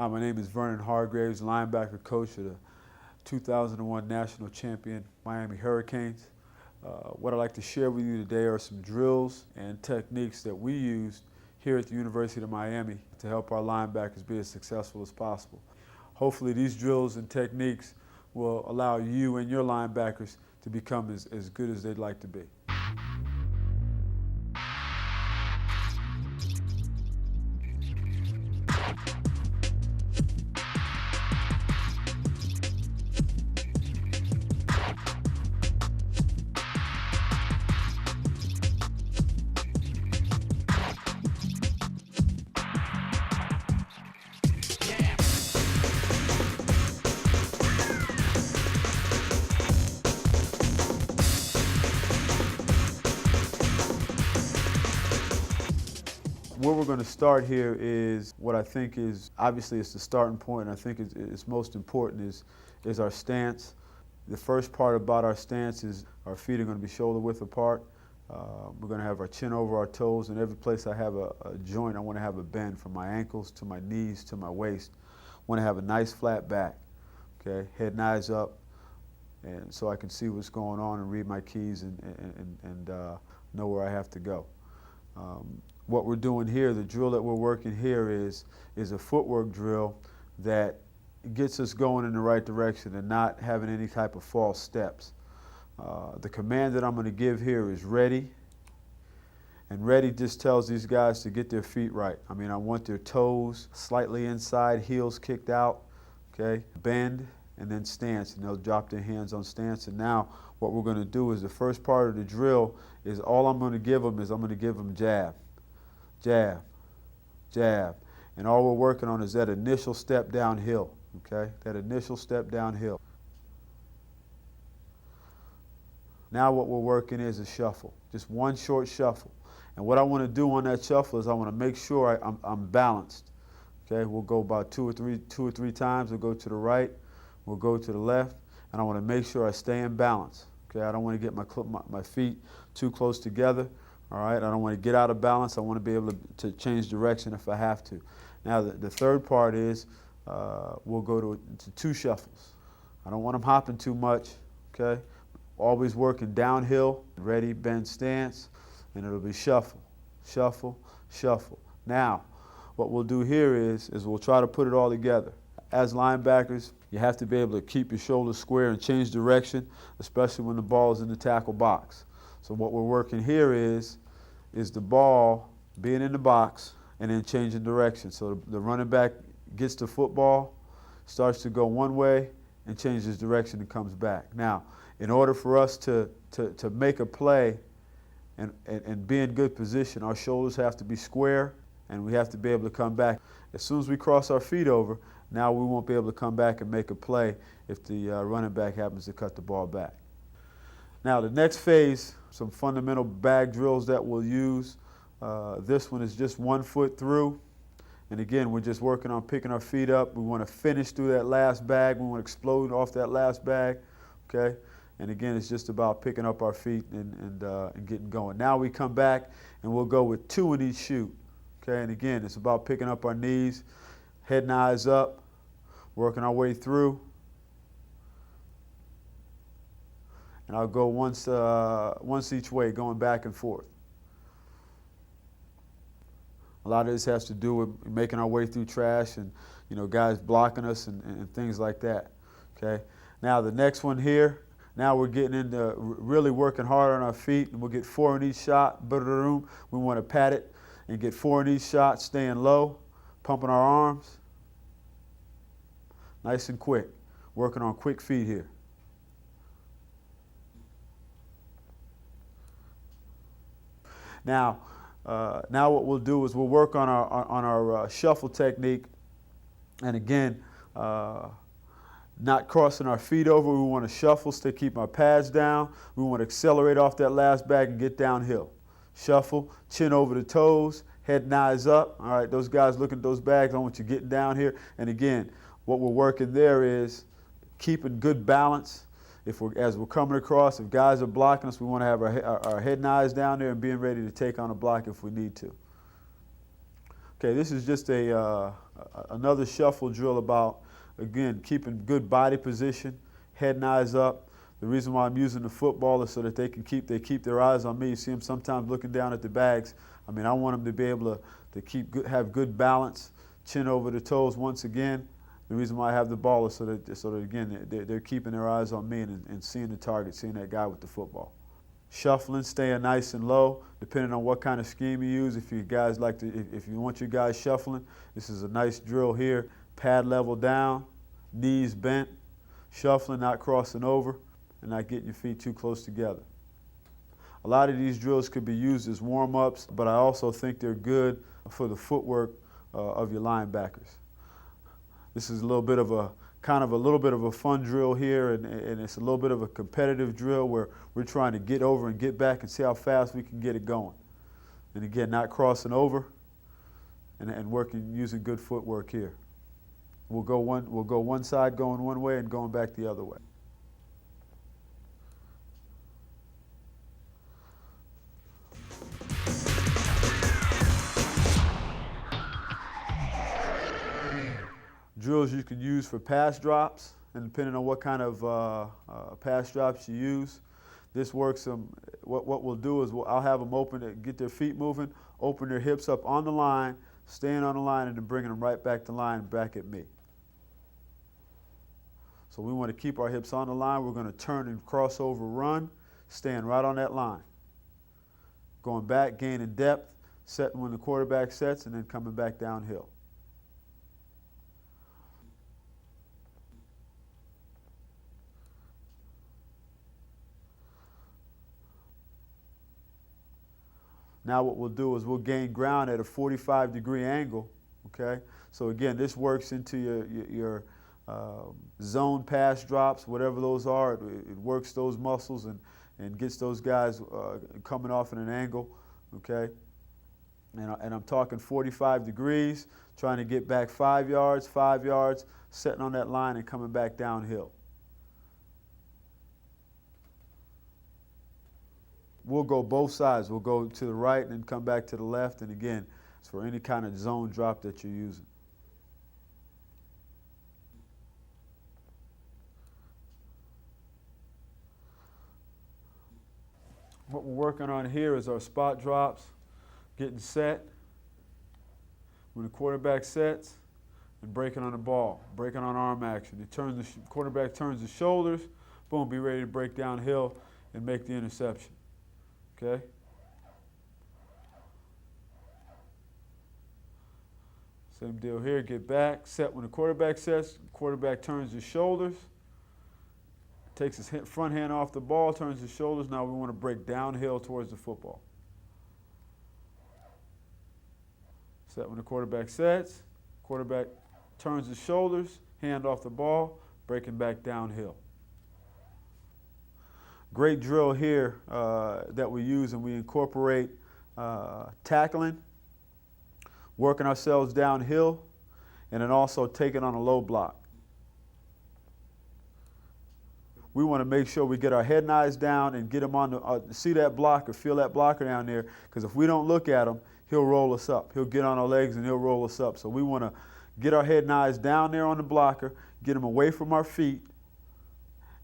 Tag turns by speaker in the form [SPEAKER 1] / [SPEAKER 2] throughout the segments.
[SPEAKER 1] My name is Vernon Hargraves, linebacker coach of the 2001 national champion Miami Hurricanes. What I'd like to share with you today are some drills and techniques that we used here at the University of Miami to help our linebackers be as successful as possible. Hopefully these drills and techniques will allow you and your linebackers to become as good as they'd like to be. Where we're going to start here is what I think is, obviously it's the starting point, and I think it's most important is our stance. The first part about our stance is our feet are going to be shoulder width apart. We're going to have our chin over our toes, and every place I have a joint, I want to have a bend from my ankles to my knees to my waist. I want to have a nice flat back, okay? Head and eyes up, and so I can see what's going on and read my keys and know where I have to go. What we're doing here, the drill that we're working here is a footwork drill that gets us going in the right direction and not having any type of false steps. The command that I'm going to give here is ready. And ready just tells these guys to get their feet right. I mean, I want their toes slightly inside, heels kicked out, okay? Bend, and then stance, and they'll drop their hands on stance. And now what we're going to do is the first part of the drill is all I'm going to give them is I'm going to give them jab, jab, jab. And all we're working on is that initial step downhill, okay? That initial step downhill. Now what we're working is a shuffle, just one short shuffle. And what I want to do on that shuffle is I want to make sure I'm balanced, okay? We'll go about two or three times. We'll go to the right, we'll go to the left, and I want to make sure I stay in balance, okay? I don't want to get my feet too close together. All right, I don't want to get out of balance. I want to be able to change direction if I have to. Now, the third part is we'll go to two shuffles. I don't want them hopping too much, okay? Always working downhill, ready, bend, stance, and it'll be shuffle, shuffle, shuffle. Now, what we'll do here is we'll try to put it all together. As linebackers, you have to be able to keep your shoulders square and change direction, especially when the ball is in the tackle box. So what we're working here is the ball being in the box and then changing direction. So the running back gets the football, starts to go one way, and changes direction and comes back. Now, in order for us to make a play and be in good position, our shoulders have to be square and we have to be able to come back. As soon as we cross our feet over, now we won't be able to come back and make a play if the running back happens to cut the ball back. Now the next phase, some fundamental bag drills that we'll use. This one is just 1 foot through. And again, we're just working on picking our feet up. We want to finish through that last bag. We want to explode off that last bag, okay? And again, it's just about picking up our feet and getting going. Now we come back and we'll go with 2 in each shoot, okay? And again, it's about picking up our knees, head and eyes up, working our way through. And I'll go once each way, going back and forth. A lot of this has to do with making our way through trash and, you know, guys blocking us and things like that, okay? Now the next one here, now we're getting into really working hard on our feet, and we'll get 4 in each shot. We want to pat it and get 4 in each shot, staying low, pumping our arms. Nice and quick, working on quick feet here. Now what we'll do is we'll work on our shuffle technique, and again, not crossing our feet over. We want to shuffle, keep our pads down. We want to accelerate off that last bag and get downhill. Shuffle, chin over the toes, head and eyes up. All right, those guys looking at those bags, I want you getting down here. And again, what we're working there is keeping good balance. As we're coming across, if guys are blocking us, we want to have our head and eyes down there and being ready to take on a block if we need to. Okay, this is just a another shuffle drill about, again, keeping good body position, head and eyes up. The reason why I'm using the football is so that they keep their eyes on me. You see them sometimes looking down at the bags. I mean, I want them to be able to have good balance, chin over the toes once again. The reason why I have the ball is so that again, they're keeping their eyes on me and seeing the target, seeing that guy with the football. Shuffling, staying nice and low, depending on what kind of scheme you use. If you guys if you want your guys shuffling, this is a nice drill here. Pad level down, knees bent, shuffling, not crossing over, and not getting your feet too close together. A lot of these drills could be used as warm-ups, but I also think they're good for the footwork of your linebackers. This is a little bit of a fun drill here, and it's a little bit of a competitive drill where we're trying to get over and get back and see how fast we can get it going. And again, not crossing over and working using good footwork here. We'll go one side going one way and going back the other way. Drills you can use for pass drops, and depending on what kind of pass drops you use, this works. What we'll do is I'll have them open, get their feet moving, open their hips up on the line, staying on the line, and then bringing them right back to line, back at me. So we want to keep our hips on the line. We're going to turn and cross over, run, staying right on that line. Going back, gaining depth, setting when the quarterback sets, and then coming back downhill. Now what we'll do is we'll gain ground at a 45-degree angle, okay? So again, this works into your zone pass drops, whatever those are. It works those muscles and gets those guys coming off at an angle, okay? And I'm talking 45 degrees, trying to get back 5 yards, setting on that line and coming back downhill. We'll go both sides. We'll go to the right and then come back to the left. And again, it's for any kind of zone drop that you're using. What we're working on here is our spot drops, getting set. When the quarterback sets, and breaking on the ball, breaking on arm action. The quarterback turns the shoulders, boom, be ready to break downhill and make the interception. Okay? Same deal here, get back, set when the quarterback sets, quarterback turns his shoulders, takes his front hand off the ball, turns his shoulders. Now we want to break downhill towards the football. Set when the quarterback sets, quarterback turns his shoulders, hand off the ball, breaking back downhill. Great drill here that we use, and we incorporate tackling, working ourselves downhill, and then also taking on a low block. We want to make sure we get our head and eyes down and get him on the, see that blocker, feel that blocker down there, because if we don't look at him, he'll roll us up. He'll get on our legs and he'll roll us up. So we want to get our head and eyes down there on the blocker, get him away from our feet,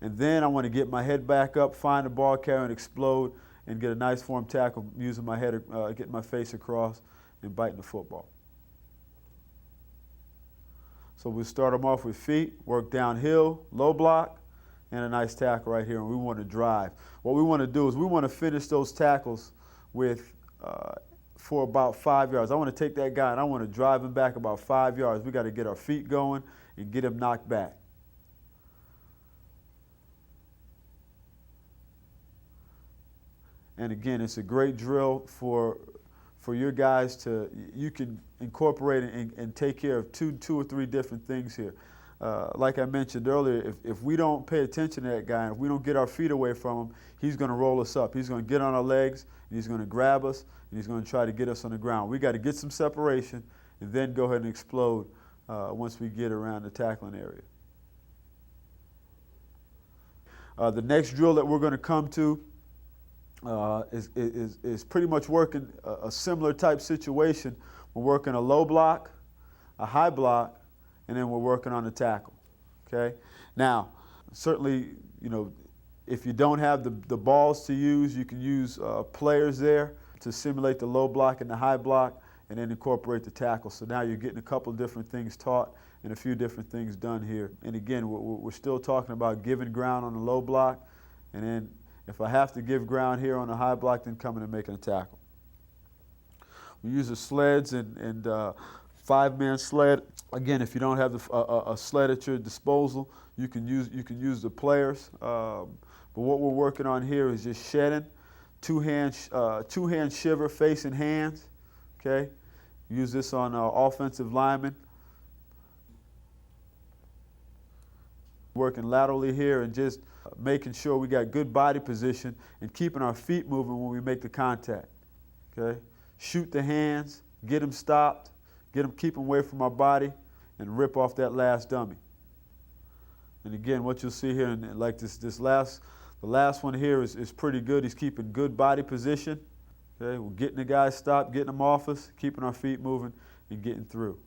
[SPEAKER 1] and then I want to get my head back up, find the ball carrier and explode and get a nice form tackle using my head, getting my face across and biting the football. So we'll start them off with feet, work downhill, low block, and a nice tackle right here, and we want to drive. What we want to do is we want to finish those tackles with for about 5 yards. I want to take that guy and I want to drive him back about 5 yards. We got to get our feet going and get him knocked back. And again, it's a great drill for your guys to, you can incorporate and take care of two or three different things here. Like I mentioned earlier, if we don't pay attention to that guy, and if we don't get our feet away from him, he's going to roll us up. He's going to get on our legs, and he's going to grab us, and he's going to try to get us on the ground. We got to get some separation and then go ahead and explode once we get around the tackling area. The next drill that we're going to come to is pretty much working a similar type situation. We're working a low block, a high block, and then we're working on the tackle. Okay? Now, certainly, if you don't have the balls to use, you can use players there to simulate the low block and the high block, and then incorporate the tackle. So now you're getting a couple of different things taught and a few different things done here. And again, we're still talking about giving ground on the low block, and then if I have to give ground here on the high block, then coming and making a tackle. We use the sleds and 5-man sled. Again, if you don't have a sled at your disposal, you can use the players. But what we're working on here is just shedding, two-hand shiver, facing hands. Okay, use this on offensive linemen. Working laterally here and just making sure we got good body position and keeping our feet moving when we make the contact. Okay, shoot the hands, get them stopped, keep them away from our body, and rip off that last dummy. And again, what you'll see here, and like the last one here is pretty good. He's keeping good body position. Okay, we're getting the guy stopped, getting them off us, keeping our feet moving, and getting through.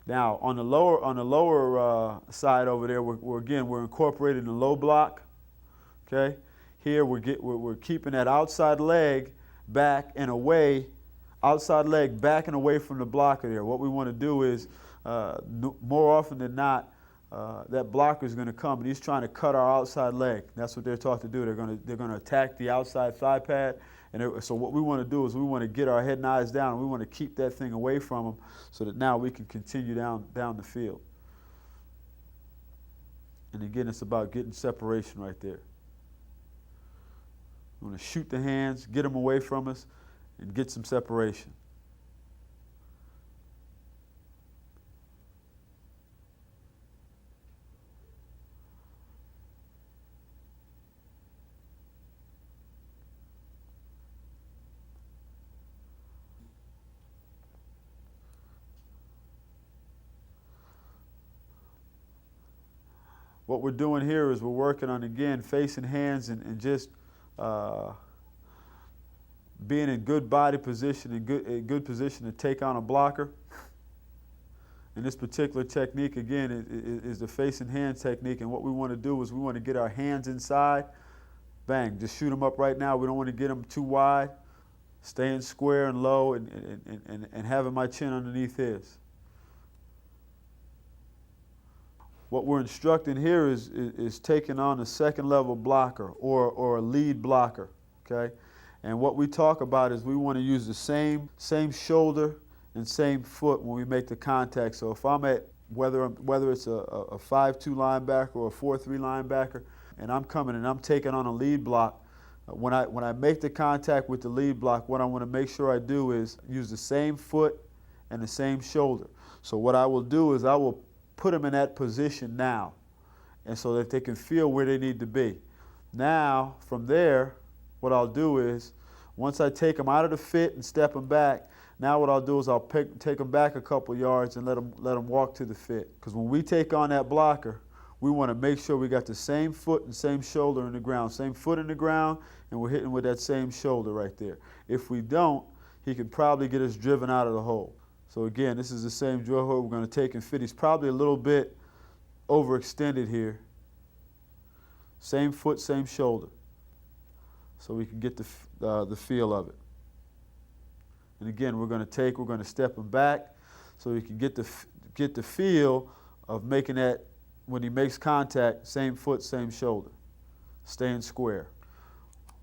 [SPEAKER 1] Now, on the lower side over there, we're incorporating the low block. Okay, here we're keeping that outside leg back and away, from the blocker there. What we want to do is, more often than not, that blocker is going to come and he's trying to cut our outside leg. That's what they're taught to do. They're going to attack the outside thigh pad. And so what we want to do is we want to get our head and eyes down, and we want to keep that thing away from them so that now we can continue down the field. And again, it's about getting separation right there. We want to shoot the hands, get them away from us, and get some separation. What we're doing here is we're working on, again, facing hands and just being in good body position and good position to take on a blocker. And this particular technique, again, is the facing hand technique. And what we want to do is we want to get our hands inside. Bang, just shoot them up right now. We don't want to get them too wide. Staying square and low and having my chin underneath his. What we're instructing here is taking on a second level blocker or a lead blocker, okay? And what we talk about is we want to use the same shoulder and same foot when we make the contact. So if I'm at, whether it's a 5-2 linebacker or a 4-3 linebacker, and I'm coming and I'm taking on a lead block, when I make the contact with the lead block, what I want to make sure I do is use the same foot and the same shoulder. So what I will do is I will put them in that position now, and so that they can feel where they need to be. Now, from there, what I'll do is, once I take them out of the fit and step them back, now what I'll do is I'll take them back a couple yards and let them walk to the fit. Because when we take on that blocker, we want to make sure we got the same foot and same shoulder in the ground. Same foot in the ground, and we're hitting with that same shoulder right there. If we don't, he could probably get us driven out of the hole. So again, this is the same drill hole we're going to take and fit. He's probably a little bit overextended here. Same foot, same shoulder. So we can get the feel of it. And again, we're going to step him back so we can get the feel of making that, when he makes contact, same foot, same shoulder. Staying square.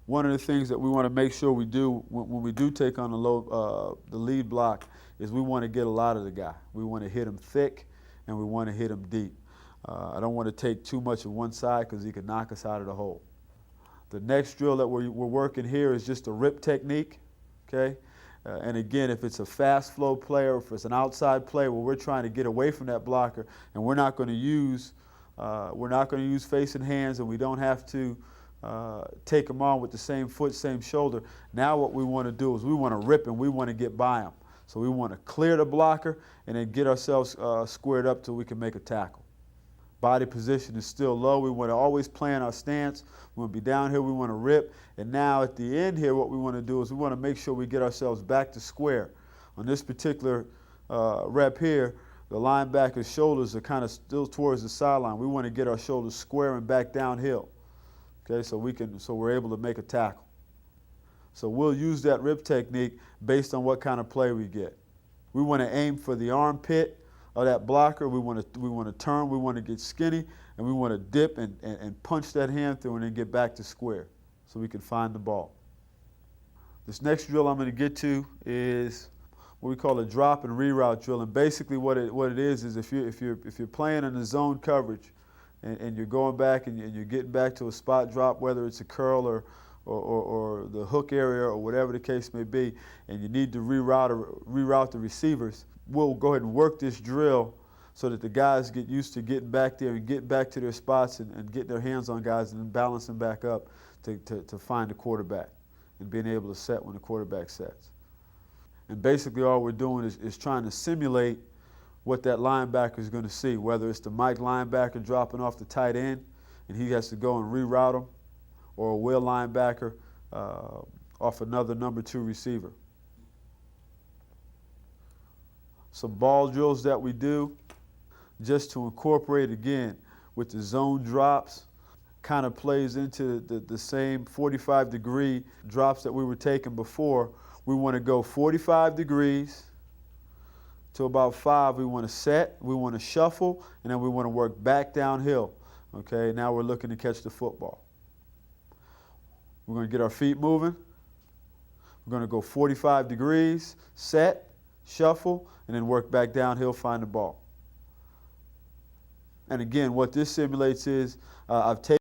[SPEAKER 1] One of the things that we want to make sure we do when we do take on the lead block is we want to get a lot of the guy. We want to hit him thick, and we want to hit him deep. I don't want to take too much of one side because he could knock us out of the hole. The next drill that we're working here is just a rip technique, okay? And again, if it's a fast flow play or if it's an outside play where we're trying to get away from that blocker, and we're not going to use facing hands, and we don't have to take them on with the same foot, same shoulder. Now what we want to do is we want to rip and we want to get by them. So we want to clear the blocker and then get ourselves squared up till we can make a tackle. Body position is still low. We want to always plan our stance. We want to be down here. We want to rip. And now at the end here, what we want to do is we want to make sure we get ourselves back to square. On this particular rep here, the linebacker's shoulders are kind of still towards the sideline. We want to get our shoulders square and back downhill. Okay, so we're able to make a tackle. So we'll use that rip technique based on what kind of play we get. We want to aim for the armpit of that blocker. We want to turn. We want to get skinny, and we want to dip and punch that hand through and then get back to square so we can find the ball. This next drill I'm going to get to is what we call a drop and reroute drill. And basically what it is if you're playing in a zone coverage and you're going back and you're getting back to a spot drop, whether it's a curl or the hook area or whatever the case may be, and you need to reroute the receivers, we'll go ahead and work this drill so that the guys get used to getting back there and get back to their spots and get their hands on guys and then balance them back up to find the quarterback and being able to set when the quarterback sets. And basically all we're doing is trying to simulate what that linebacker is going to see, whether it's the Mike linebacker dropping off the tight end and he has to go and reroute him, or a Will linebacker off another number 2 receiver. Some ball drills that we do just to incorporate again with the zone drops, kind of plays into the same 45-degree drops that we were taking before. We want to go 45 degrees to about 5. We want to set, we want to shuffle, and then we want to work back downhill. Okay, now we're looking to catch the football. We're going to get our feet moving. We're going to go 45 degrees, set, shuffle, and then work back downhill, find the ball. And again, what this simulates is I've taken